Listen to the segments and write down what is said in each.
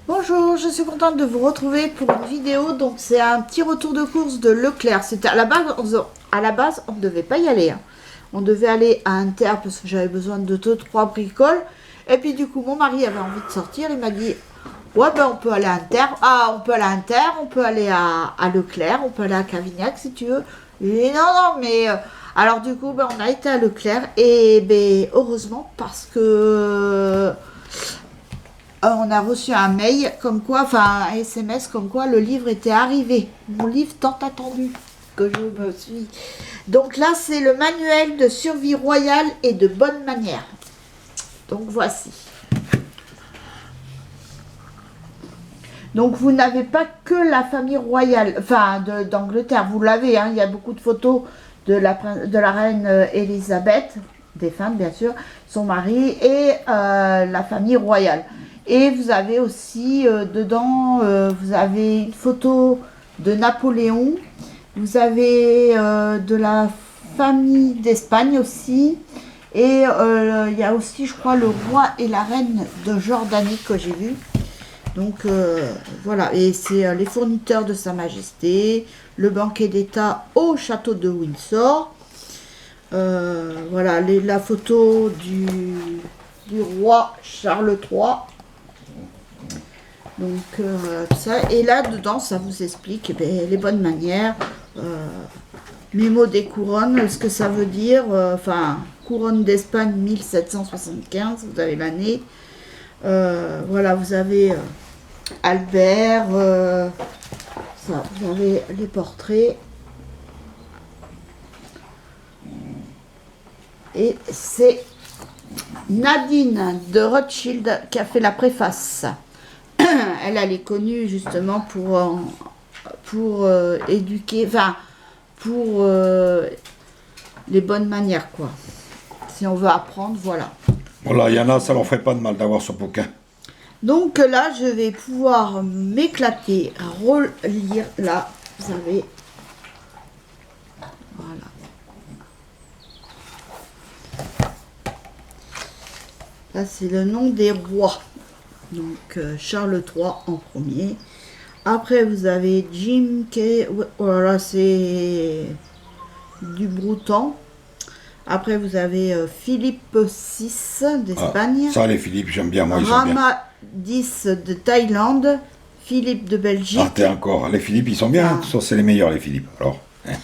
Bonjour, je suis contente de vous retrouver pour une vidéo. Donc c'est un petit retour de course de Leclerc. C'était à la base, on ne devait pas y aller, hein. On devait aller à Inter parce que j'avais besoin de 2-3 bricoles. Et puis du coup, mon mari avait envie de sortir. Il m'a dit, ouais ben on peut aller à Inter. Ah, on peut aller à Inter, on peut aller à Leclerc, on peut aller à Cavignac si tu veux. J'ai dit non, mais... alors du coup, ben, on a été à Leclerc. Et ben, heureusement parce que... on a reçu un mail comme quoi, enfin un SMS comme quoi le livre était arrivé. Mon livre tant attendu que je me suis. Donc là, c'est le manuel de survie royale et de bonne manière. Donc voici. Donc vous n'avez pas que la famille royale, enfin d'Angleterre, vous l'avez, hein, il y a beaucoup de photos de la reine Elisabeth, défunte bien sûr, son mari et la famille royale. Et vous avez aussi dedans, vous avez une photo de Napoléon, vous avez de la famille d'Espagne aussi, et il y a aussi, je crois, le roi et la reine de Jordanie que j'ai vu. Donc voilà, et c'est les fournisseurs de Sa Majesté, le banquet d'État au château de Windsor. Voilà, la photo du roi Charles III. Donc ça, et là dedans ça vous explique les bonnes manières, mémo des couronnes, ce que ça veut dire, enfin couronne d'Espagne 1775, vous avez l'année, voilà, vous avez Albert, ça, vous avez les portraits, et c'est Nadine de Rothschild qui a fait la préface. Elle est connue justement pour éduquer, enfin pour les bonnes manières, quoi. Si on veut apprendre, voilà. Voilà, il y en a, ça leur ferait pas de mal d'avoir ce bouquin. Donc là, je vais pouvoir m'éclater, relire. Là, vous avez, voilà. Là, c'est le nom des rois. Donc Charles III en premier. Après vous avez Jim Kay. Voilà, c'est du Broutan. Après vous avez Philippe VI d'Espagne. Ah, ça les Philippe, j'aime bien, moi ils sont bien. Rama X de Thaïlande. Philippe de Belgique. Ah, t'es encore, les Philippe ils sont bien, ça c'est les meilleurs les Philippe, alors. Hein.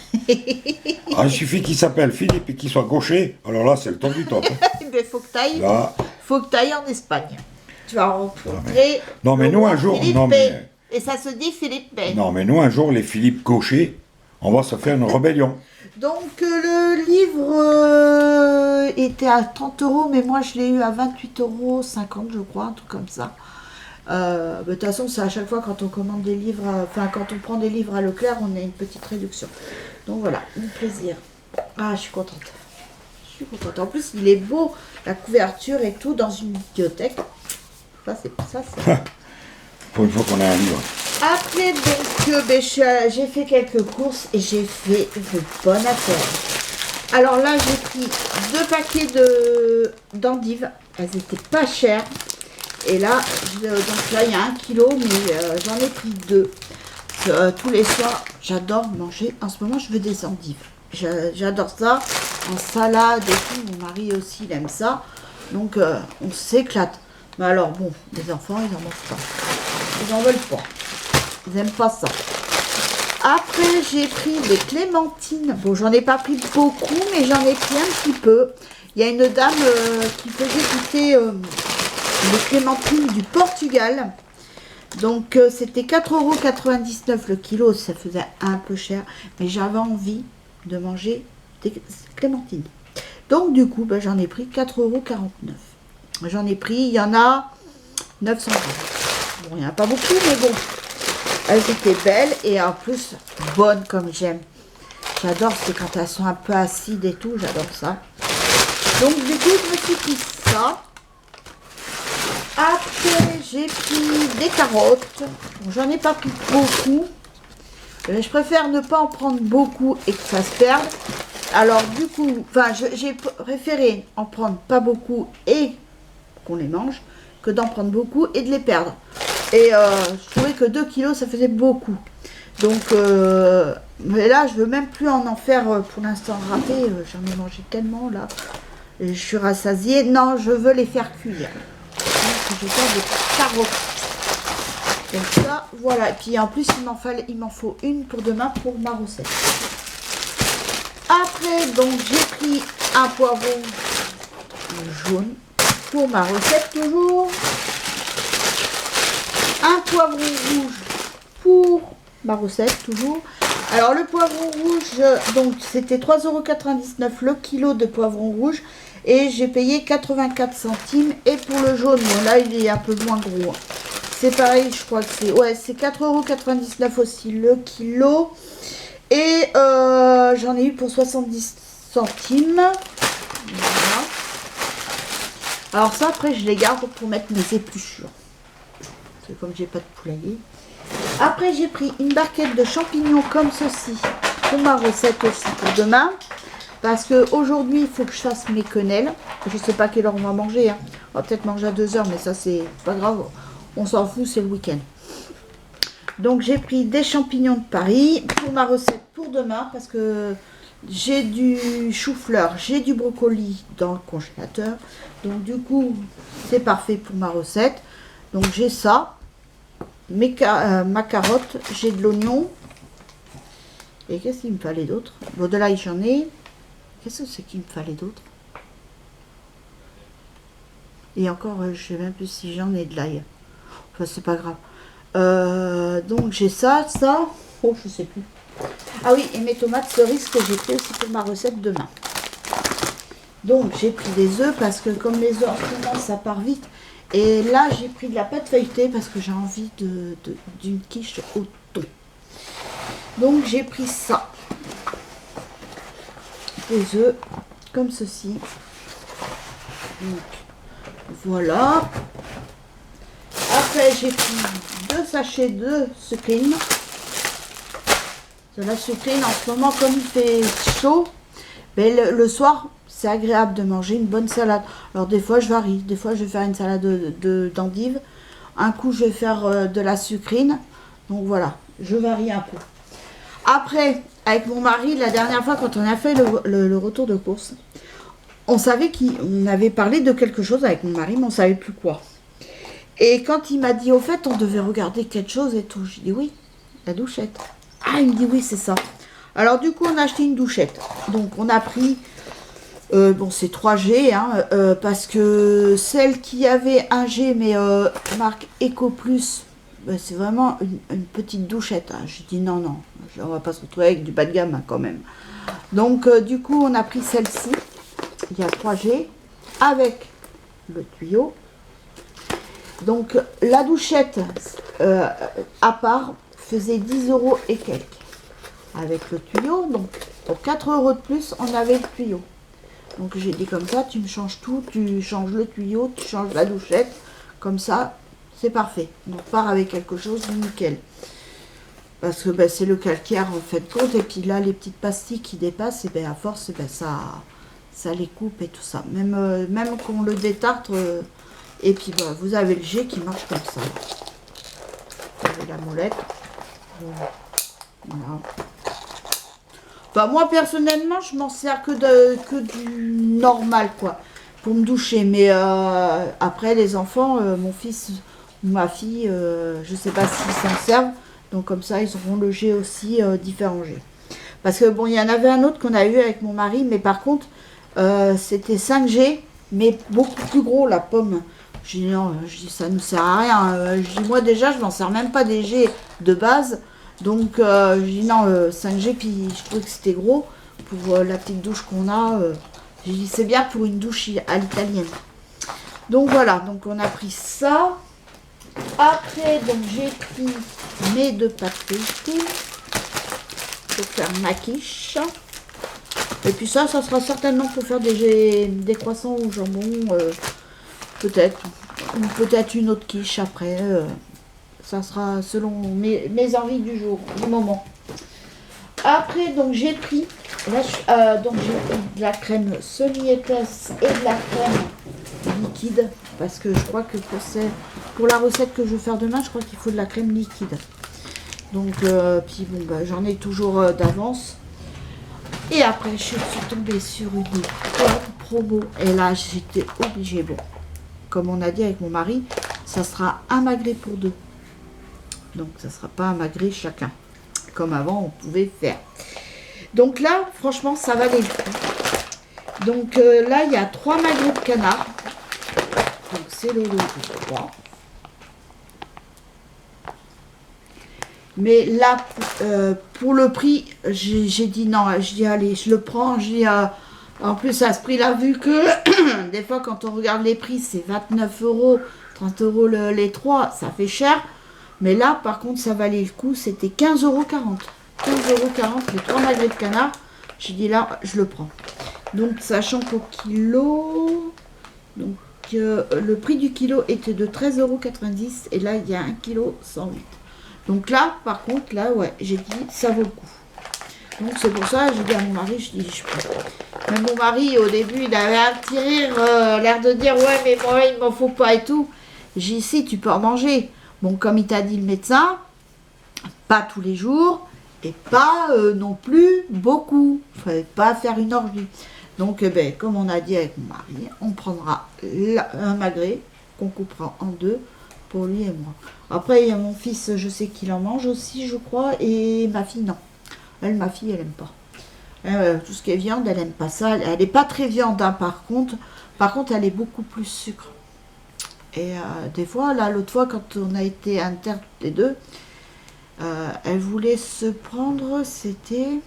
Ah, il suffit qu'ils s'appellent Philippe et qu'ils soient gauchers, alors là c'est le top du top. Mais faut que t'ailles en Espagne. Tu vas rencontrer. Non mais nous un jour, Philippe non mais. Et ça se dit Philippe Bey. Non mais nous un jour les Philippe gauchers, on va se faire une rébellion. Donc le livre était à 30 €, mais moi je l'ai eu à 28,50 € je crois, un truc comme ça. De toute façon, c'est à chaque fois quand on commande des livres, enfin quand on prend des livres à Leclerc, on a une petite réduction. Donc voilà, un plaisir. Ah, je suis contente. Je suis contente. En plus, il est beau, la couverture et tout, dans une bibliothèque. Ça, c'est ça. Pour une fois qu'on a un livre. Après, donc, j'ai fait quelques courses et j'ai fait de bonnes affaires. Alors là, j'ai pris 2 paquets d'endives. Elles étaient pas chères. Et là, donc là, il y a 1 kilo, mais j'en ai pris 2. Tous les soirs, j'adore manger. En ce moment, je veux des endives. J'adore ça. En salade et tout. Mon mari aussi, il aime ça. Donc, on s'éclate. Mais alors, bon, les enfants, ils n'en mangent pas. Ils n'en veulent pas. Ils n'aiment pas ça. Après, j'ai pris des clémentines. Bon, j'en ai pas pris beaucoup, mais j'en ai pris un petit peu. Il y a une dame qui faisait goûter les clémentines du Portugal. Donc, c'était 4,99 € le kilo. Ça faisait un peu cher. Mais j'avais envie de manger des clémentines. Donc, du coup, ben, j'en ai pris 4,49 €. J'en ai pris, il y en a 900 grammes. Bon, il n'y en a pas beaucoup, mais bon. Elles étaient belles et en plus bonnes comme j'aime. J'adore, c'est quand elles sont un peu acides et tout, j'adore ça. Donc du coup, je me suis pris ça. Après, j'ai pris des carottes. Bon, j'en ai pas pris beaucoup. Je préfère ne pas en prendre beaucoup et que ça se perde. Alors du coup, enfin, j'ai préféré en prendre pas beaucoup et qu'on les mange, que d'en prendre beaucoup et de les perdre. Et je trouvais que 2 kilos, ça faisait beaucoup. Donc, mais là, je veux même plus en faire pour l'instant râpé. J'en ai mangé tellement, là. Et je suis rassasiée. Non, je veux les faire cuire. Donc, je vais faire des carottes. Donc ça, voilà. Et puis en plus, il m'en faut une pour demain pour ma recette. Après, donc, j'ai pris un poivron jaune pour ma recette toujours. Un poivron rouge pour ma recette toujours. Alors le poivron rouge, donc c'était 3,99 € le kilo de poivron rouge. Et j'ai payé 84 centimes. Et pour le jaune, bon, là il est un peu moins gros. C'est pareil, je crois que c'est... Ouais, c'est 4,99 € aussi le kilo. Et j'en ai eu pour 70 centimes. Voilà. Alors ça, après, je les garde pour mettre mes épluchures. Parce que comme j'ai pas de poulailler. Après, j'ai pris une barquette de champignons comme ceci pour ma recette aussi pour demain. Parce que aujourd'hui, il faut que je fasse mes quenelles. Je sais pas quelle heure on va manger. Hein. On va peut-être manger à 2 h, mais ça, c'est pas grave. On s'en fout, c'est le week-end. Donc, j'ai pris des champignons de Paris pour ma recette pour demain. Parce que j'ai du chou-fleur, j'ai du brocoli dans le congélateur. Donc, du coup, c'est parfait pour ma recette. Donc, j'ai ça. Ma carotte, j'ai de l'oignon. Et qu'est-ce qu'il me fallait d'autre? Bon, de l'ail, j'en ai. Qu'est-ce que c'est qu'il me fallait d'autre? Et encore, je sais même plus si j'en ai de l'ail. Enfin, c'est pas grave. Donc, j'ai ça. Oh, je sais plus. Ah oui, et mes tomates cerises que j'ai pris aussi pour ma recette demain. Donc, j'ai pris des œufs parce que comme les œufs en ce moment, ça part vite. Et là, j'ai pris de la pâte feuilletée parce que j'ai envie d'une quiche au thon. Donc, j'ai pris ça. Des œufs comme ceci. Donc, voilà. Après, j'ai pris 2 sachets de sucrine. De la sucrine, en ce moment, comme il fait chaud, ben, le soir, c'est agréable de manger une bonne salade. Alors des fois je varie, des fois je vais faire une salade d'endives, un coup je vais faire de la sucrine, donc voilà, je varie un peu. Après, avec mon mari, la dernière fois quand on a fait le retour de course, on savait qu'on avait parlé de quelque chose avec mon mari, mais on ne savait plus quoi. Et quand il m'a dit, au fait, on devait regarder quelque chose et tout, j'ai dit oui, la douchette. Ah, il me dit oui, c'est ça. Alors du coup, on a acheté une douchette. Donc on a pris... bon, c'est 3G, hein, parce que celle qui avait 1G, mais marque Eco Plus, c'est vraiment une petite douchette. Hein. J'ai dit non, on va pas se retrouver avec du bas de gamme hein, quand même. Donc, du coup, on a pris celle-ci. Il y a 3G avec le tuyau. Donc, la douchette à part faisait 10 € et quelques avec le tuyau. Donc, pour 4 € de plus, on avait le tuyau. Donc j'ai dit comme ça, tu me changes tout, tu changes le tuyau, tu changes la douchette, comme ça, c'est parfait. Donc on part avec quelque chose de nickel. Parce que ben, c'est le calcaire en fait compte, et puis là les petites pastilles qui dépassent, et ben, à force, ben, ça les coupe et tout ça. Même qu'on le détartre, et puis ben, vous avez le jet qui marche comme ça. Vous avez la molette. Voilà. Bah, moi personnellement je m'en sers que du normal quoi pour me doucher, mais après les enfants, mon fils ou ma fille, je sais pas s'ils s'en servent, donc comme ça ils auront le jet aussi, différents jets. Parce que bon, il y en avait un autre qu'on a eu avec mon mari, mais par contre c'était 5G mais beaucoup plus gros la pomme. Je dis non, je dis ça ne sert à rien, je dis moi déjà je m'en sers même pas des jets de base. Donc, je dis non, 5G, puis je trouvais que c'était gros pour la petite douche qu'on a. J'ai dit c'est bien pour une douche à l'italienne. Donc voilà, donc on a pris ça. Après, donc j'ai pris mes 2 pâtes feuilletées pour faire ma quiche. Et puis ça sera certainement pour faire des croissants au jambon, peut-être. Ou peut-être une autre quiche après. Ça sera selon mes envies du jour, du moment. Après, donc j'ai pris, donc j'ai pris de la crème semi-épaisse et de la crème liquide, parce que je crois que pour pour la recette que je vais faire demain, je crois qu'il faut de la crème liquide. Donc, puis bon, bah, j'en ai toujours d'avance. Et après, je suis tombée sur une bonne promo. Et là, j'étais obligée. Bon, comme on a dit avec mon mari, ça sera un magret pour deux. Donc, ça ne sera pas un magret chacun. Comme avant, on pouvait faire. Donc là, franchement, ça valait le coup. Donc là, il y a 3 magrets de canard. Donc, c'est le lot de 3. Mais là, pour le prix, j'ai dit non. Je dis, allez, je le prends. Je dis, en plus, à ce prix-là, vu que des fois, quand on regarde les prix, c'est 29 €, 30 € les 3, ça fait cher. Mais là, par contre, ça valait le coup. C'était 15,40 €. 15,40 € les 3 magrets de canard. J'ai dit là, je le prends. Donc, sachant qu'au kilo, donc, le prix du kilo était de 13,90 € et là, il y a 1 kg 108. Donc là, par contre, là, ouais, j'ai dit, ça vaut le coup. Donc, c'est pour ça, j'ai dit à mon mari, je dis, je prends. Mais mon mari, au début, il avait un petit rire, l'air de dire, ouais, mais moi, il m'en faut pas et tout. J'ai dit, si, tu peux en manger. Bon, comme il t'a dit le médecin, pas tous les jours. Et pas non plus beaucoup. Il ne fallait pas faire une orgie. Donc, ben, comme on a dit avec mon mari, on prendra un magret qu'on coupera en deux pour lui et moi. Après, il y a mon fils, je sais qu'il en mange aussi, je crois. Et ma fille, non. Elle, ma fille, elle n'aime pas. Tout ce qui est viande, elle n'aime pas ça. Elle n'est pas très viande, hein, par contre. Par contre, elle est beaucoup plus sucre. Et des fois, là, l'autre fois, quand on a été inter les deux, elle voulait se prendre, c'était,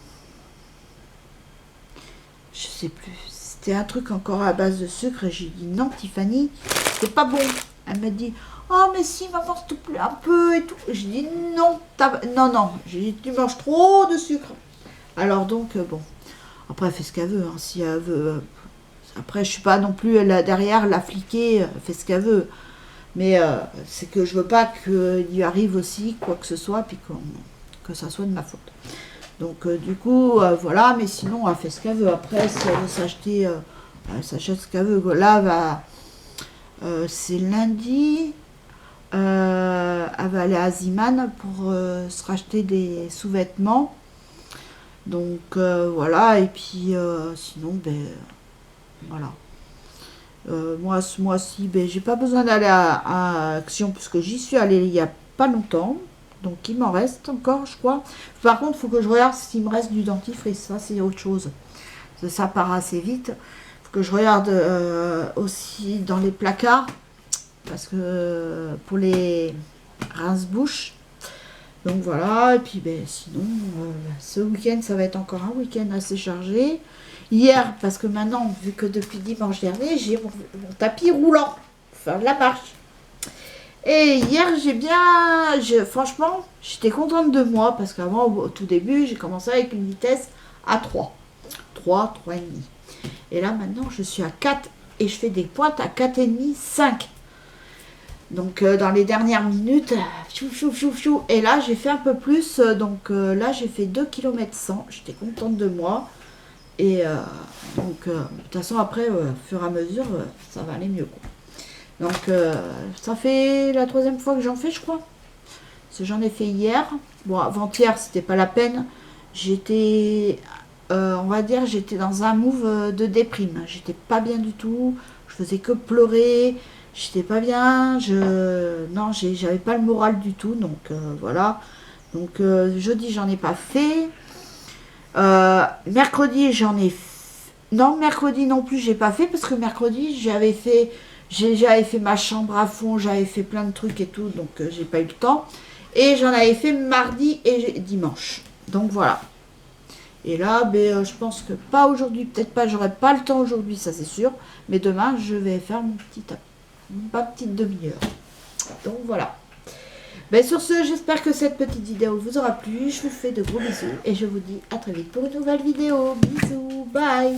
je sais plus, c'était un truc encore à base de sucre et j'ai dit non Tiffany, c'est pas bon. Elle m'a dit oh mais si maman s'il te plaît un peu et tout. J'ai dit non, non, j'ai dit tu manges trop de sucre. Alors donc bon, après elle fait ce qu'elle veut, hein, si elle veut. Après je suis pas non plus là derrière la fliquer, elle fait ce qu'elle veut. Mais c'est que je veux pas qu'il lui arrive aussi quoi que ce soit, puis que ça soit de ma faute. Donc du coup, voilà, mais sinon, elle fait ce qu'elle veut. Après, si elle veut s'acheter, elle s'achète ce qu'elle veut. Là, c'est lundi, elle va aller à Ziman pour se racheter des sous-vêtements. Donc voilà, et puis sinon, ben voilà. Moi, ce mois-ci, ben, j'ai pas besoin d'aller à Action puisque j'y suis allée il y a pas longtemps. Donc, il m'en reste encore, je crois. Par contre, il faut que je regarde s'il me reste du dentifrice. Ça, c'est autre chose. Ça part assez vite. Il faut que je regarde aussi dans les placards. Parce que pour les rince-bouche. Donc, voilà. Et puis, ben, sinon, ce week-end, ça va être encore un week-end assez chargé. Hier, parce que maintenant, vu que depuis dimanche dernier, j'ai mon tapis roulant pour faire de la marche. Et hier, franchement, j'étais contente de moi parce qu'avant, au tout début, j'ai commencé avec une vitesse à 3. 3,5. Et là, maintenant, je suis à 4 et je fais des pointes à 4,5, 5. Donc, dans les dernières minutes, chou, chou, chou, chou. Et là, j'ai fait un peu plus. Donc, là, j'ai fait 2 km 100. J'étais contente de moi. Et donc, de toute façon, après, au fur et à mesure, ça va aller mieux, quoi. Donc, ça fait la 3e fois que j'en fais, je crois. Parce que j'en ai fait hier. Bon, avant-hier, c'était pas la peine. J'étais, on va dire, j'étais dans un move de déprime. J'étais pas bien du tout. Je faisais que pleurer. J'étais pas bien. Non, j'avais pas le moral du tout. Donc, voilà. Donc, jeudi, j'en ai pas fait. Mercredi, non, mercredi non plus, j'ai pas fait parce que mercredi, j'avais fait ma chambre à fond, j'avais fait plein de trucs et tout, donc j'ai pas eu le temps. Et j'en avais fait mardi et dimanche. Donc voilà. Et là, ben, je pense que pas aujourd'hui, peut-être pas, j'aurai pas le temps aujourd'hui, ça c'est sûr. Mais demain, je vais faire ma petite demi-heure. Donc voilà. Ben sur ce, j'espère que cette petite vidéo vous aura plu. Je vous fais de gros bisous et je vous dis à très vite pour une nouvelle vidéo. Bisous, bye.